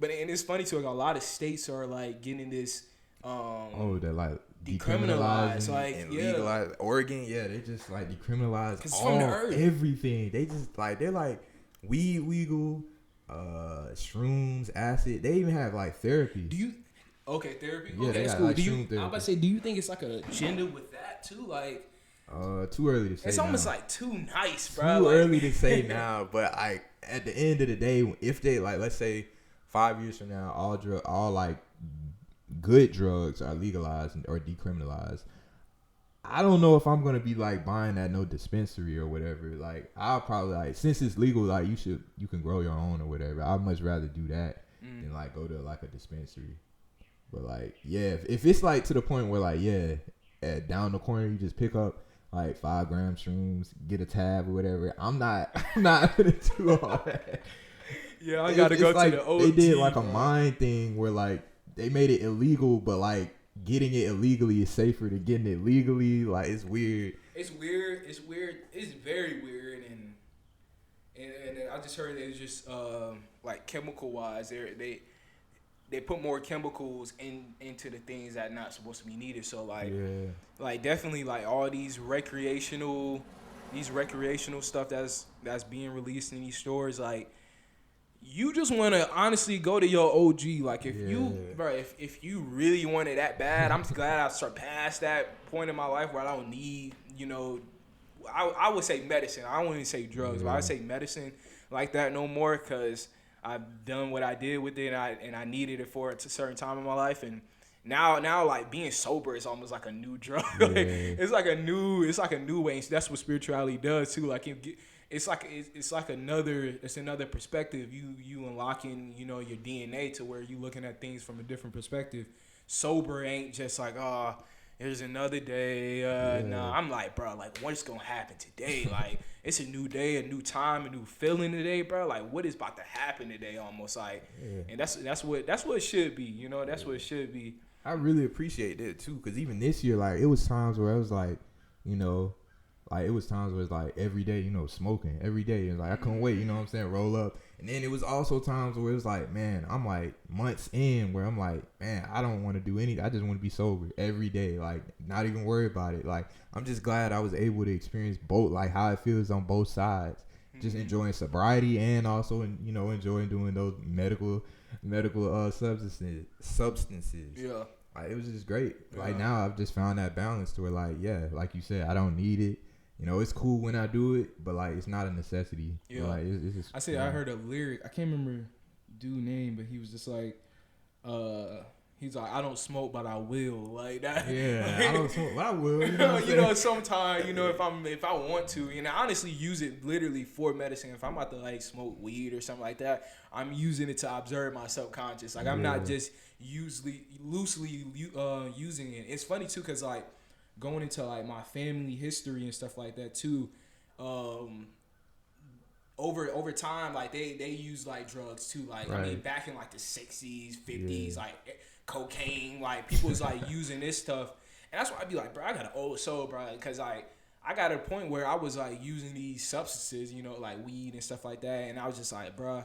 But and it's funny too. Like, a lot of states are like getting this. They're like decriminalized, like and legalized. Oregon, they just like decriminalized all everything. They just like they're like weed legal, shrooms, acid. They even have like therapy. Therapy? Yeah, okay, that's got, cool. like, I'm about to say, do you think it's like an agenda with that too? Like, too early to say. It's almost now. like too nice, bro. Too early to say now, but at the end of the day, if they like, let's say 5 years from now, all like good drugs are legalized or decriminalized. I don't know if I'm gonna be like buying at no dispensary or whatever. Like, I'll probably like, since it's legal, like you can grow your own or whatever. I'd much rather do that than like go to like a dispensary. But like, if it's like to the point where like, down the corner you just pick up like 5 gram shrooms, get a tab or whatever. I'm not gonna do all that. Yeah, I gotta go like, to the OG. They did like a mind thing where like they made it illegal, but like getting it illegally is safer than getting it legally. Like, it's weird. It's weird. It's very weird. And I just heard it was just like chemical wise, they put more chemicals into the things that are not supposed to be needed. So like definitely like all these recreational stuff that's being released in these stores, like, you just want to honestly go to your OG. Like, if you really want it that bad, I'm glad I surpassed that point in my life where I don't need, I would say medicine. I don't even say drugs, but I say medicine like that no more, because I've done what I did with it, and I needed it for a certain time in my life. And now like being sober is almost like a new drug. Like, it's like a new way. And that's what spirituality does too. Like, it's another perspective. You unlocking, your DNA to where you looking at things from a different perspective. Sober ain't just like, there's another day. Nah, I'm like, bro, like, what's gonna happen today? Like, it's a new day, a new time, a new feeling today, bro. Like, what is about to happen today? Almost like, and that's what it should be. That's what it should be. I really appreciate that too, because even this year, like, it was times where it was like, like, it was times where it's like every day, smoking every day, and like I couldn't wait, what I'm saying, roll up. And then it was also times where it was like, man, I'm like months in where I'm like, man, I don't want to do anything. I just want to be sober every day, like, not even worry about it. Like, I'm just glad I was able to experience both, like, how it feels on both sides. Just enjoying sobriety and also, enjoying doing those medical substances. Yeah. Like, it was just great. Like, now I've just found that balance to where, like, like you said, I don't need it. It's cool when I do it, but like, it's not a necessity. Yeah. Like, it's just, I heard a lyric. I can't remember dude's name, but he was just like, he's like, I don't smoke, but I will. Like that. Yeah, like, I don't smoke, but I will. Sometimes, if I want to, I honestly use it literally for medicine. If I'm about to like smoke weed or something like that, I'm using it to observe my subconscious. Like, I'm not just loosely using it. It's funny too, cause like, going into like my family history and stuff like that too, over time, like they use like drugs too. Like, I mean, back in like the 60s, 50s, like cocaine, like people was like using this stuff, and that's why I'd be like, bro, I got an old soul, bro, because like I got a point where I was like using these substances, like weed and stuff like that, and I was just like, bro,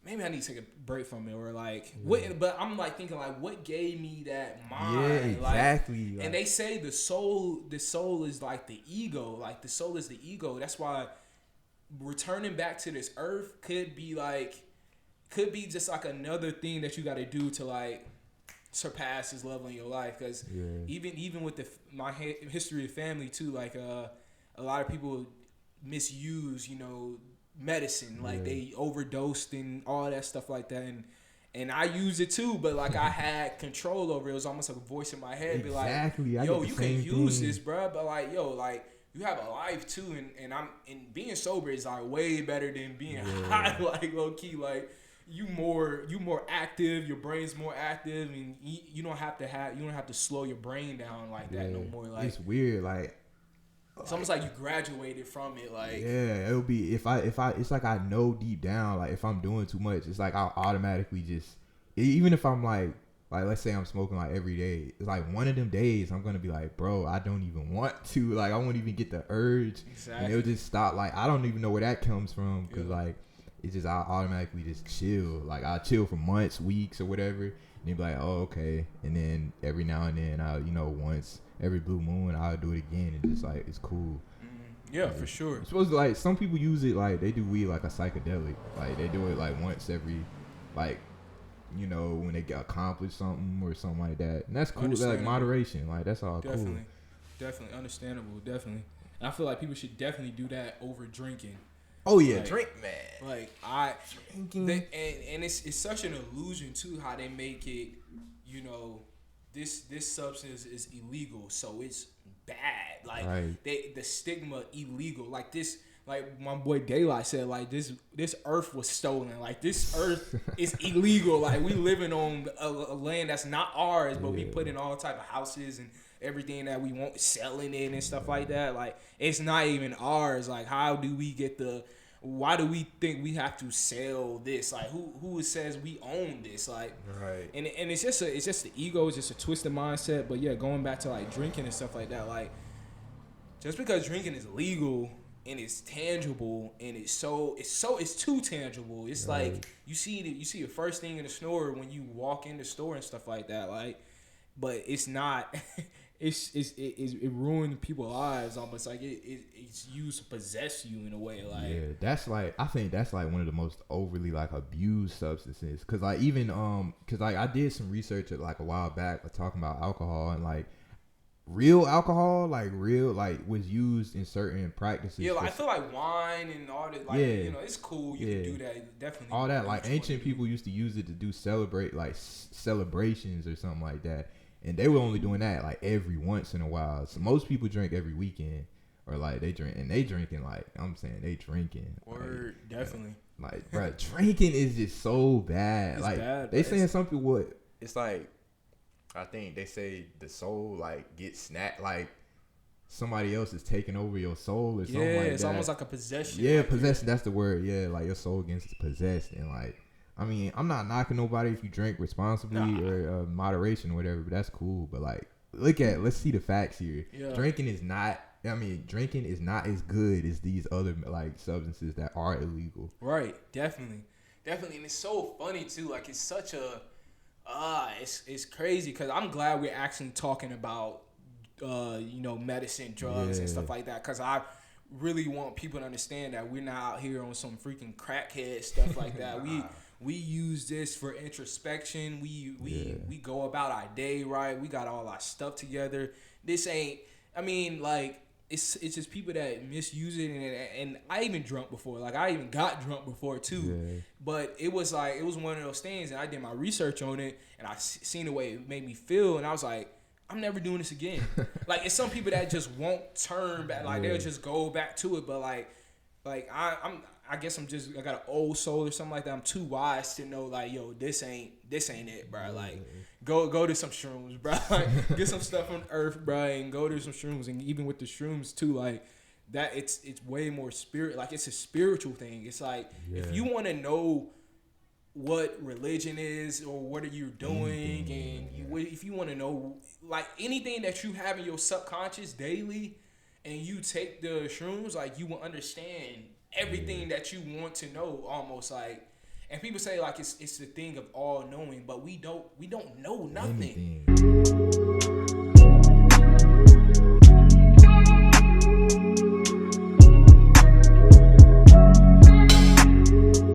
maybe I need to take a break from it, or like what? But I'm like thinking like, what gave me that mind? Yeah, exactly. Like, and they say the soul is like the ego. Like, the soul is the ego. That's why returning back to this earth could be just like another thing that you got to do to like surpass this level in your life. Because even with my history of family too, like a lot of people misuse, medicine, like they overdosed and all that stuff like that, and I use it too, but like I had control over it. It was almost like a voice in my head, be like, yo, you can use this, bro, but like, yo, like, you have a life too, and being sober is like way better than being high, like, low key, like you more active, your brain's more active, and you don't have to slow your brain down like that no more. Like, it's weird, like, it's almost like you graduated from it. Like, it'll be if I it's like I know deep down, like, if I'm doing too much, it's like I'll automatically just, even if I'm like let's say I'm smoking like every day, it's like one of them days I'm gonna be like, bro, I don't even want to, like, I won't even get the urge, and it'll just stop. Like, I don't even know where that comes from, because like it's just I automatically just chill. Like I chill for months, weeks, or whatever, and they be like, oh okay. And then every now and then I, once every blue moon I'll do it again, and just like it's cool. Yeah, for sure. It's supposed to, like, some people use it like they do weed like a psychedelic. Like they do it like once every, like, when they get accomplished something or something like that. And that's cool. Like moderation. Like that's all cool. Definitely understandable. Definitely. And I feel like people should definitely do that over drinking. Oh yeah, like, drink, man. Like drinking, and it's such an illusion too how they make it. This substance is illegal, so it's bad. Like the stigma illegal. Like this. Like my boy Daylight said, like this earth was stolen. Like this earth is illegal. Like we living on a land that's not ours, but we put in all type of houses and everything that we want, selling it and stuff like that. Like it's not even ours. Like how do we get why do we think we have to sell this? Like who says we own this? Like and it's just the ego, it's just a twisted mindset. But yeah, going back to like drinking and stuff like that, like just because drinking is legal and it's tangible and it's too tangible. It's like you see the first thing in the store when you walk in the store and stuff like that. Like, but it's not. it ruined people's lives almost. Like it's used to possess you in a way. Like that's like I think that's like one of the most overly like abused substances. Cause like even cause like I did some research like a while back like, talking about alcohol and like. Real alcohol, like was used in certain practices. Yeah, like I feel like wine and all that. Like, it's cool. You can do that. Definitely. All that, like ancient people used to use it to do celebrations or something like that, and they were only doing that like every once in a while. So most people drink every weekend, or like they drinking like I'm saying they drinking. Word, like, definitely. Like, bro, drinking is just so bad. It's like bad, they saying something what it's like. I think they say the soul like gets snatched, like somebody else is taking over your soul or something like that. Yeah, it's almost like a possession. Yeah, like, possession. That's the word. Yeah, like your soul gets possessed, and like, I mean, I'm not knocking nobody if you drink responsibly or moderation or whatever, but that's cool. But like, let's see the facts here. Yeah. Drinking is not as good as these other like substances that are illegal. Right. Definitely, and it's so funny too. Like it's such a it's crazy because I'm glad we're actually talking about medicine, drugs, and stuff like that, because I really want people to understand that we're not out here on some freaking crackhead stuff like that. We use this for introspection. We go about our day right. We got all our stuff together. This ain't. I mean, like it's just people that misuse it, and I even drunk before. Like I even got drunk before too. Yeah. But it was one of those things, and I did my research on it, and I seen the way it made me feel, and I was like, I'm never doing this again. Like it's some people that just won't turn back. Like they'll just go back to it. But like I guess I got an old soul or something like that. I'm too wise to know like, yo, this ain't it, bro. Like go to some shrooms, bro. Like, get some stuff on earth, bro, and go to some shrooms. And even with the shrooms too, like that, it's way more spirit. Like it's a spiritual thing. It's like if you want to know what religion is or what are you doing, if you want to know like anything that you have in your subconscious daily, and you take the shrooms, like you will understand everything that you want to know, almost like. And people say like it's the thing of all knowing, but we don't know nothing.